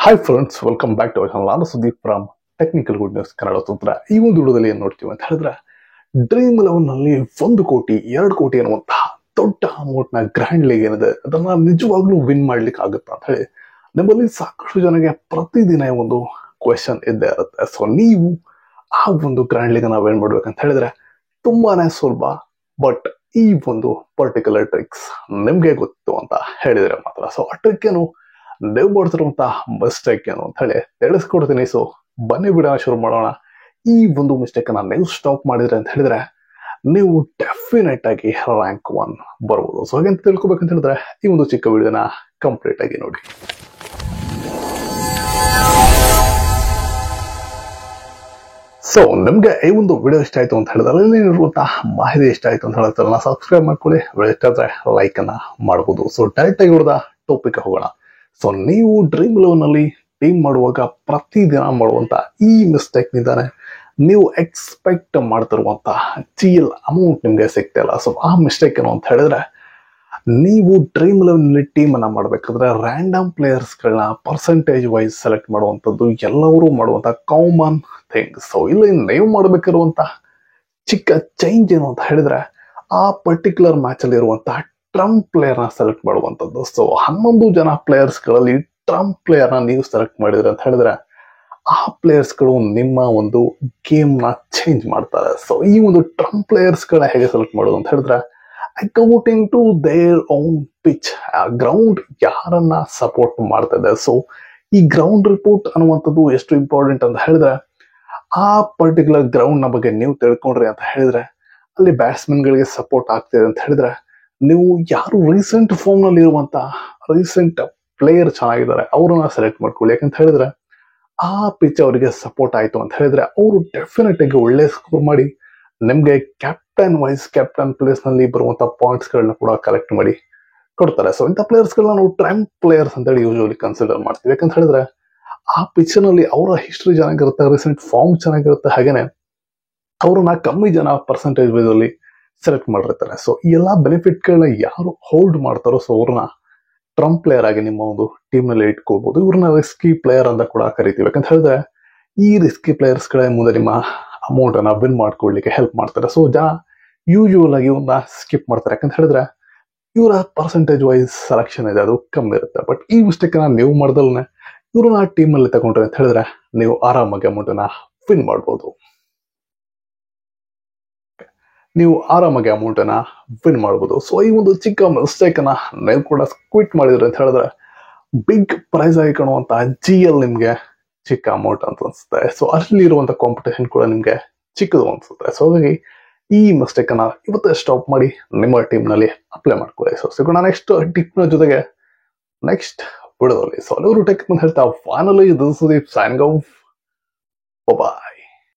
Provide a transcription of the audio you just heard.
Hi friends, welcome back to our channel. ನಾನು Sudeep from technical good news Kannada ತಂತ್ರ. ಈ ಒಂದು ವಿಡಿಯೋದಲ್ಲಿ ಏನ್ ನೋಡ್ತೀವಿ ಅಂತ ಹೇಳಿದ್ರೆ, ಡ್ರೀಮ್ 11 ನಲ್ಲಿ 1 ಕೋಟಿ 2 ಕೋಟಿ ಅನ್ನುವಂತಹ ದೊಡ್ಡ ಅಮೌಂಟ್ ನ ಗ್ರ್ಯಾಂಡ್ ಲೀಗ್ ಏನಿದೆ ಅದನ್ನ ನಿಜವಾಗ್ಲೂ ವಿನ್ ಮಾಡ್ಲಿಕ್ಕೆ ಆಗುತ್ತಾ ಅಂತ ಹೇಳಿ ನಮ್ಮಲ್ಲಿ ಸಾಕಷ್ಟು ಜನಗೆ ಪ್ರತಿದಿನ ಒಂದು ಕ್ವೆಶನ್ ಇದ್ದೇ ಇರುತ್ತೆ. ಸೊ ನೀವು ಆ ಒಂದು ಗ್ರ್ಯಾಂಡ್ ಲೀಗ್ ಅನ್ನ ವಿನ್ ಮಾಡ್ಬೇಕಂತ ಹೇಳಿದ್ರೆ ತುಂಬಾನೇ ಸುಲಭ. ಬಟ್ ಈ ಒಂದು ಪರ್ಟಿಕ್ಯುಲರ್ ಟ್ರಿಕ್ಸ್ ನಿಮ್ಗೆ ಗೊತ್ತು ಅಂತ ಹೇಳಿದ್ರೆ ಮಾತ್ರ. ಸೊ ಆ ಟ್ರಿಕ್ ಏನು, ನೀವು ಮಾಡ್ತಿರುವಂತಹ ಮಿಸ್ಟೇಕ್ ಏನು ಅಂತ ಹೇಳಿ ತಿಳಿಸ್ಕೊಡ್ತೀನಿ. ಸೊ ಬನ್ನಿ ವಿಡಿಯೋನ ಶುರು ಮಾಡೋಣ. ಈ ಒಂದು ಮಿಸ್ಟೇಕ್ ಅನ್ನ ನೀವು ಸ್ಟಾಪ್ ಮಾಡಿದ್ರೆ ಅಂತ ಹೇಳಿದ್ರೆ ನೀವು ಡೆಫಿನೆಟ್ ಆಗಿ ರ್ಯಾಂಕ್ 1 ಬರ್ಬೋದು. ಸೊ ಹಾಗೆ ತಿಳ್ಕೊಬೇಕಂತ ಹೇಳಿದ್ರೆ ಈ ಒಂದು ಚಿಕ್ಕ ವಿಡಿಯೋನ ಕಂಪ್ಲೀಟ್ ಆಗಿ ನೋಡಿ. ಸೊ ನಿಮ್ಗೆ ಈ ಒಂದು ವಿಡಿಯೋ ಇಷ್ಟ ಆಯ್ತು ಅಂತ ಹೇಳಿದ್ರೆ, ಇಲ್ಲಿರುವಂತಹ ಮಾಹಿತಿ ಇಷ್ಟ ಆಯ್ತು ಅಂತ ಹೇಳಿದ್ರೆ ಸಬ್ಸ್ಕ್ರೈಬ್ ಮಾಡ್ಕೊಳ್ಳಿ. ವಿಡಿಯೋ ಇಷ್ಟ ಆದ್ರೆ ಲೈಕ್ ಅನ್ನ ಮಾಡಬಹುದು. ಸೊ ಡೈರೆಕ್ಟ್ ಆಗಿ ಹೊಡೆದ ಟಾಪಿಕ್ ಹೋಗೋಣ. ಸೊ ನೀವು ಡ್ರೀಮ್ 11 ನಲ್ಲಿ ಟೀಮ್ ಮಾಡುವಾಗ ಪ್ರತಿದಿನ ಮಾಡುವಂತ ಈ ಮಿಸ್ಟೇಕ್ ನಿಂದಾನೆ ನೀವು ಎಕ್ಸ್ಪೆಕ್ಟ್ ಮಾಡ್ತಿರುವಂತ GL ಅಮೌಂಟ್ ನಿಮ್ಗೆ ಸಿಗ್ತಿಲ್ಲ. ಸೊ ಆ ಮಿಸ್ಟೇಕ್ ಏನು ಅಂತ ಹೇಳಿದ್ರೆ, ನೀವು ಡ್ರೀಮ್ 11 ನಲ್ಲಿ ಟೀಮ್ ಅನ್ನ ಮಾಡ್ಬೇಕಾದ್ರೆ ರ್ಯಾಂಡಮ್ ಪ್ಲೇಯರ್ಸ್ ಗಳನ್ನ ಪರ್ಸೆಂಟೇಜ್ ವೈಸ್ ಸೆಲೆಕ್ಟ್ ಮಾಡುವಂತದ್ದು ಎಲ್ಲರೂ ಮಾಡುವಂತ ಕಾಮನ್ ಥಿಂಗ್. ಸೊ ಇಲ್ಲಿ ನೀವು ಮಾಡಬೇಕಿರುವಂತ ಚಿಕ್ಕ ಚೇಂಜ್ ಏನು ಅಂತ ಹೇಳಿದ್ರೆ, ಆ ಪರ್ಟಿಕ್ಯುಲರ್ ಮ್ಯಾಚ್ ಅಲ್ಲಿ ಇರುವಂತಹ ಟ್ರಂಪ್ ಪ್ಲೇಯರ್ ನ ಸೆಲೆಕ್ಟ್ ಮಾಡುವಂತದ್ದು. ಸೊ 11 ಜನ ಪ್ಲೇಯರ್ಸ್ ಗಳಲ್ಲಿ ಟ್ರಂಪ್ ಪ್ಲೇಯರ್ ನ ನೀವು ಸೆಲೆಕ್ಟ್ ಮಾಡಿದ್ರೆ ಅಂತ ಹೇಳಿದ್ರೆ ಆ ಪ್ಲೇಯರ್ಸ್ ಗಳು ನಿಮ್ಮ ಒಂದು ಗೇಮ್ ನ ಚೇಂಜ್ ಮಾಡ್ತಾರೆ. ಸೊ ಈ ಒಂದು ಟ್ರಂಪ್ ಪ್ಲೇಯರ್ಸ್ ಗಳ ಹೇಗೆ ಸೆಲೆಕ್ಟ್ ಮಾಡೋದು ಅಂತ ಹೇಳಿದ್ರೆ, according to their own pitch, ground ಯಾರನ್ನ ಸಪೋರ್ಟ್ ಮಾಡ್ತಾ ಇದೆ. ಸೊ ಈ ಗ್ರೌಂಡ್ ರಿಪೋರ್ಟ್ ಅನ್ನುವಂಥದ್ದು ಎಷ್ಟು ಇಂಪಾರ್ಟೆಂಟ್ ಅಂತ ಹೇಳಿದ್ರೆ, ಆ ಪರ್ಟಿಕ್ಯುಲರ್ ಗ್ರೌಂಡ್ ನ ಬಗ್ಗೆ ನೀವು ತಿಳ್ಕೊಂಡ್ರಿ ಅಂತ ಹೇಳಿದ್ರೆ ಅಲ್ಲಿ ಬ್ಯಾಟ್ಸ್ಮನ್ ಗಳಿಗೆ ಸಪೋರ್ಟ್ ಆಗ್ತಿದೆ ಅಂತ ಹೇಳಿದ್ರೆ ನೀವು ಯಾರು ರೀಸೆಂಟ್ ಫಾರ್ಮ್ ನಲ್ಲಿ ಇರುವಂತ ರೀಸೆಂಟ್ ಪ್ಲೇಯರ್ ಚೆನ್ನಾಗಿದ್ದಾರೆ ಅವ್ರನ್ನ ಸೆಲೆಕ್ಟ್ ಮಾಡ್ಕೊಳ್ಳಿ. ಯಾಕಂತ ಹೇಳಿದ್ರೆ ಆ ಪಿಚ್ ಅವರಿಗೆ ಸಪೋರ್ಟ್ ಆಯ್ತು ಅಂತ ಹೇಳಿದ್ರೆ ಅವರು ಡೆಫಿನೆಟ್ ಆಗಿ ಒಳ್ಳೆ ಸ್ಕೋರ್ ಮಾಡಿ ನಿಮ್ಗೆ ಕ್ಯಾಪ್ಟನ್ ವೈಸ್ ಕ್ಯಾಪ್ಟನ್ ಪ್ಲೇಸ್ ನಲ್ಲಿ ಬರುವಂತ ಪಾಯಿಂಟ್ಸ್ ಗಳನ್ನ ಕೂಡ ಕಲೆಕ್ಟ್ ಮಾಡಿ ಕೊಡ್ತಾರೆ. ಸೊ ಇಂಥ ಪ್ಲೇಯರ್ಸ್ ಗಳನ್ನ ನಾವು ಟ್ರಂಪ್ ಪ್ಲೇಯರ್ಸ್ ಅಂತ ಹೇಳಿ ಯೂಶುವಲಿ ಕನ್ಸಿಡರ್ ಮಾಡ್ತೀವಿ. ಯಾಕಂತ ಹೇಳಿದ್ರೆ ಆ ಪಿಚ್ ನಲ್ಲಿ ಅವರ ಹಿಸ್ಟ್ರಿ ಚೆನ್ನಾಗಿರುತ್ತೆ, ರೀಸೆಂಟ್ ಫಾರ್ಮ್ ಚೆನ್ನಾಗಿರುತ್ತೆ, ಹಾಗೇನೆ ಅವ್ರನ್ನ ಕಮ್ಮಿ ಜನ ಪರ್ಸೆಂಟೇಜ್ ವೈಸ್ ಅಲ್ಲಿ ಸೆಲೆಕ್ಟ್ ಮಾಡಿರ್ತಾರೆ. ಸೊ ಈ ಎಲ್ಲಾ ಬೆನಿಫಿಟ್ ಗಳನ್ನ ಯಾರು ಹೋಲ್ಡ್ ಮಾಡ್ತಾರೋ ಸೊ ಅವ್ರನ್ನ ಟ್ರಂಪ್ ಪ್ಲೇಯರ್ ಆಗಿ ನಿಮ್ಮ ಒಂದು ಟೀಮ್ ನಲ್ಲಿ ಇಟ್ಕೋಬಹುದು. ಇವ್ರನ್ನ ರಿಸ್ಕಿ ಪ್ಲೇಯರ್ ಅಂತ ಕೂಡ ಕರಿತೀವಿ. ಯಾಕಂತ ಹೇಳಿದ್ರೆ ಈ ರಿಸ್ಕಿ ಪ್ಲೇಯರ್ಸ್ ಗಳೇ ಮುಂದೆ ನಿಮ್ಮ ಅಮೌಂಟ್ ಅನ್ನ ವಿನ್ ಮಾಡ್ಕೊಳ್ಳಿಕ್ಕೆ ಹೆಲ್ಪ್ ಮಾಡ್ತಾರೆ. ಸೊ ಜನ ಯೂಶುವಲ್ ಆಗಿ ಇವ್ರನ್ನ ಸ್ಕಿಪ್ ಮಾಡ್ತಾರೆ. ಯಾಕಂತ ಹೇಳಿದ್ರೆ ಇವರ ಪರ್ಸೆಂಟೇಜ್ ವೈಸ್ ಸೆಲೆಕ್ಷನ್ ಇದೆ, ಅದು ಕಮ್ಮಿ ಇರುತ್ತೆ. ಬಟ್ ಈ ಮಿಸ್ಟೇಕ್ ಅನ್ನ ನೀವು ಮಾಡ್ದಲ್ನೆ ಇವ್ರನ್ನ ಟೀಮ್ ಅಲ್ಲಿ ತಗೊಂಡ್ರೆ ಅಂತ ಹೇಳಿದ್ರೆ ನೀವು ಆರಾಮಾಗಿ ಅಮೌಂಟ್ ಅನ್ನ ವಿನ್ ಮಾಡ್ಬೋದು. ನೀವು ಆರಾಮಾಗಿ ಅಮೌಂಟ್ ಅನ್ನ ವಿನ್ ಮಾಡಬಹುದು. ಸೊ ಈ ಒಂದು ಚಿಕ್ಕ ಮಿಸ್ಟೇಕ್ ಅನ್ನ ನೀವು ಕೂಡ ಕ್ವಿಟ್ ಮಾಡಿದ್ರೆ ಅಂತ ಹೇಳಿದ್ರೆ ಬಿಗ್ ಪ್ರೈಸ್ ಆಗಿ ಕಾಣುವಂತ GL ನಿಮ್ಗೆ ಚಿಕ್ಕ ಅಮೌಂಟ್ ಅಂತ ಅನ್ಸುತ್ತೆ. ಸೊ ಅಲ್ಲಿ ಇರುವಂತ ಕಾಂಪಿಟೇಷನ್ ಕೂಡ ನಿಮ್ಗೆ ಚಿಕ್ಕದು ಅನ್ಸುತ್ತೆ. ಸೊ ಹಾಗಾಗಿ ಈ ಮಿಸ್ಟೇಕ್ ಅನ್ನ ಇವತ್ತೇ ಸ್ಟಾಪ್ ಮಾಡಿ ನಿಮ್ಮ ಟೀಮ್ ನಲ್ಲಿ ಅಪ್ಲೈ ಮಾಡ್ಕೊಳ್ಳಿ. ಸೊ ಸಿಗೋಣ ನೆಕ್ಸ್ಟ್ ಟಿಪ್ ನ ಜೊತೆಗೆ ನೆಕ್ಸ್ಟ್ ವಿಡಿಯೋದಲ್ಲಿ. ಸೊ ಅಲ್ಲಿವರು ಟೆಕ್ ಅಂತ ಹೇಳ್ತಾ finally this Sudeep signing off. Bye.